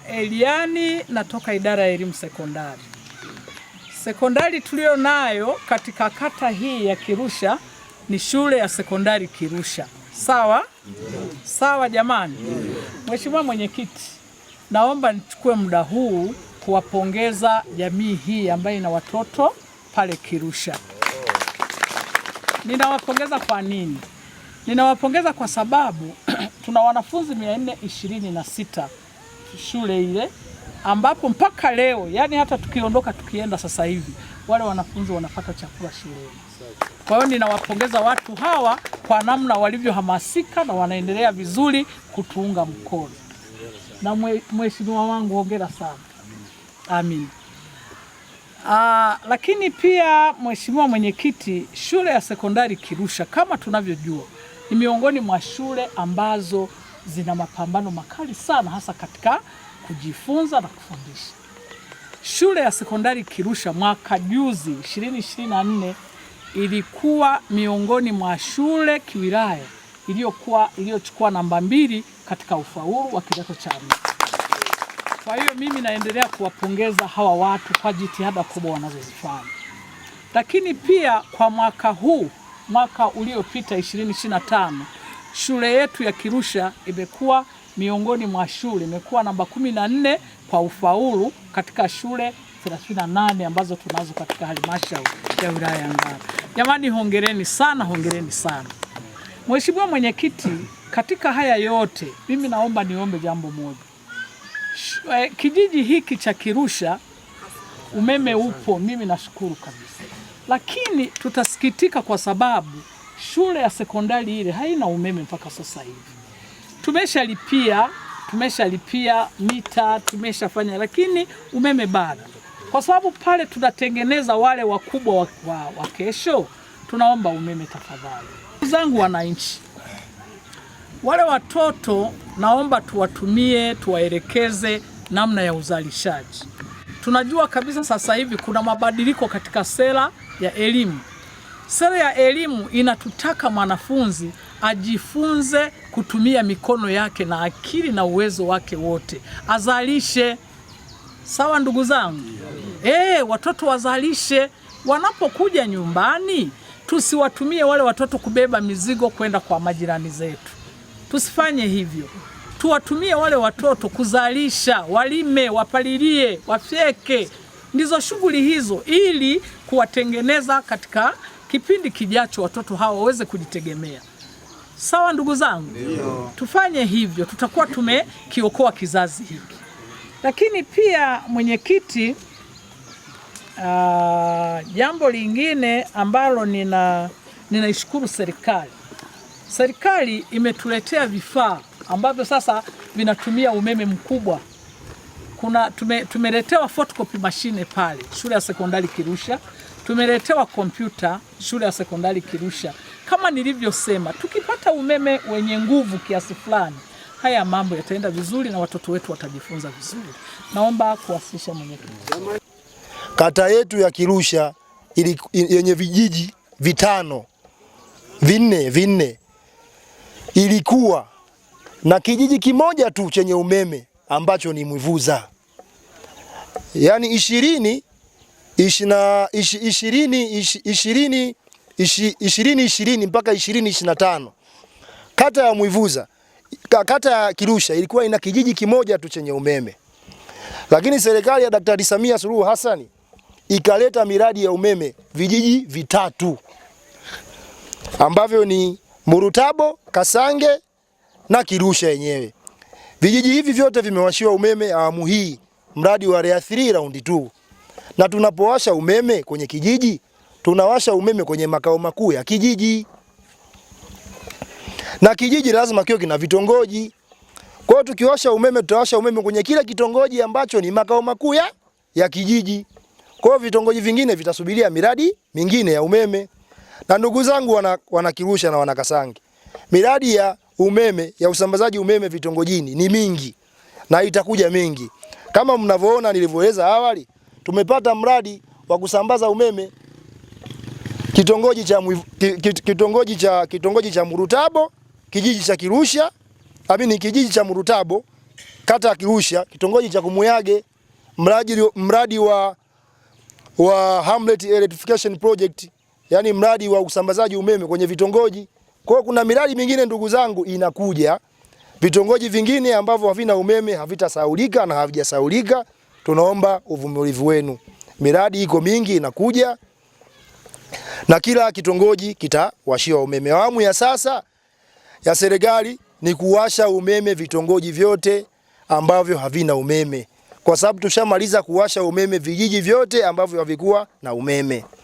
Eliani, natoka idara ya elimu sekondari. Sekondari tulio nayo katika kata hii ya Kirusha ni shule ya sekondari Kirusha. Sawa? Sawa jamani. Mheshimiwa Mwenyekiti, naomba nichukue muda huu kuwapongeza jamii hii ambayo ina watoto pale Kirusha. Ninawapongeza kwa nini? Ninawapongeza kwa sababu tuna wanafunzi 426 shule ile, ambapo mpaka leo, yani hata tukiondoka tukienda sasa hivi, wale wanafunzi wanapata chakula shuleni. Kwa hiyo ninawapongeza watu hawa kwa namna walivyohamasika na wanaendelea vizuri kutuunga mkono. Na mheshimiwa wangu, hongera sana. Amin. Lakini pia Mheshimiwa Mwenyekiti, shule ya sekondari Kirusha kama tunavyojua ni miongoni mwa shule ambazo zina mapambano makali sana, hasa katika kujifunza na kufundisha. Shule ya sekondari Kirusha mwaka juzi 2024 ilikuwa miongoni mwa shule kiwilaya iliyochukua namba 2 katika ufaulu wa kidato cha 4. Kwa hiyo mimi naendelea kuwapongeza hawa watu kwa jitihada kubwa wanazozifanya. Lakini pia kwa mwaka huu, mwaka uliopita 2025, shule yetu ya Kirusha imekuwa miongoni mwa shule, imekuwa namba 14 kwa ufaulu katika shule 38 ambazo tunazo katika halmashauri ya wilaya ya Ngara. Jamani, hongereni sana, hongereni sana. Mheshimiwa Mwenyekiti, katika haya yote mimi naomba niombe jambo moja. Kijiji hiki cha Kirusha umeme upo, mimi nashukuru kabisa. Lakini tutasikitika kwa sababu shule ya sekondari ile haina umeme mpaka sasa hivi. Tumeshalipia mita, tumeshafanya, lakini umeme bado. Kwa sababu pale tunatengeneza wale wakubwa wa kesho, tunaomba umeme tafadhali. Ndugu zangu wananchi, wale watoto naomba tuwatumie, tuwaelekeze namna ya uzalishaji. Tunajua kabisa sasa hivi kuna mabadiliko katika sera ya elimu. Sera ya elimu inatutaka mwanafunzi ajifunze kutumia mikono yake na akili na uwezo wake wote, azalishe. Sawa ndugu zangu? Watoto wazalishe. Wanapokuja nyumbani, tusiwatumie wale watoto kubeba mizigo kwenda kwa majirani zetu. Tusifanye hivyo. Tuwatumie wale watoto kuzalisha, walime, wapalilie, wafyeke. Ndizo shughuli hizo, ili kuwatengeneza katika kipindi kijacho watoto hawa waweze kujitegemea. Sawa ndugu zangu? Tufanye hivyo, tutakuwa tumekiokoa kizazi hiki. Lakini pia mwenyekiti, jambo lingine ambalo ninaishukuru serikali. Serikali imetuletea vifaa ambavyo sasa vinatumia umeme mkubwa. Tumeletewa photocopy machine pale shule ya sekondari Kirusha. Tumeletewa kompyuta shule ya sekondari Kirusha. Kama nilivyosema, tukipata umeme wenye nguvu kiasi fulani, haya mambo yataenda vizuri na watoto wetu watajifunza vizuri. Naomba kuwasilisha mwenyekiti. Kata yetu ya Kirusha yenye vijiji vinne ilikuwa na kijiji kimoja tu chenye umeme ambacho ni Mwivuza. Yaani 2020 mpaka 2025 kata ya Mwivuza, kata ya Kirusha ilikuwa ina kijiji kimoja tu chenye umeme. Lakini serikali ya Daktari Samia Suluhu Hassan ikaleta miradi ya umeme vijiji 3 ambavyo ni Murutabo, Kasange na Kirusha yenyewe. Vijiji hivi vyote vimewashiwa umeme awamu hii, mradi wa REA 3 round 2. Na tunapowasha umeme kwenye kijiji, tunawasha umeme kwenye makao makuu ya kijiji. Na kijiji lazima kiwe kina vitongoji. Kwa hiyo tukiwasha umeme, tutawasha umeme kwenye kila kitongoji ambacho ni makao makuu ya kijiji. Kwa hiyo vitongoji vingine vitasubiria miradi mingine ya umeme. Na ndugu zangu wana Kirusha na wana Kasange, miradi ya umeme, ya usambazaji umeme vitongojini ni mingi na itakuja mingi. Kama mnavyoona nilivyoeleza awali, tumepata mradi wa kusambaza umeme kitongoji cha Murutabo, kijiji cha Kirusha, kijiji cha Murutabo, kata ya Kirusha, kitongoji cha Kumuyage, mradi wa Hamlet Electrification Project, yani mradi wa usambazaji umeme kwenye vitongoji. Kwa kuna miradi mingine ndugu zangu inakuja. Vitongoji vingine ambavyo havina umeme havitasahaulika na havijasahaulika. Tunaomba uvumilivu wenu. Miradi iko mingi inakuja na kila kitongoji kitawashiwa umeme. Awamu ya sasa ya serikali ni kuwasha umeme vitongoji vyote ambavyo havina umeme, kwa sababu tushamaliza kuwasha umeme vijiji vyote ambavyo havikuwa na umeme.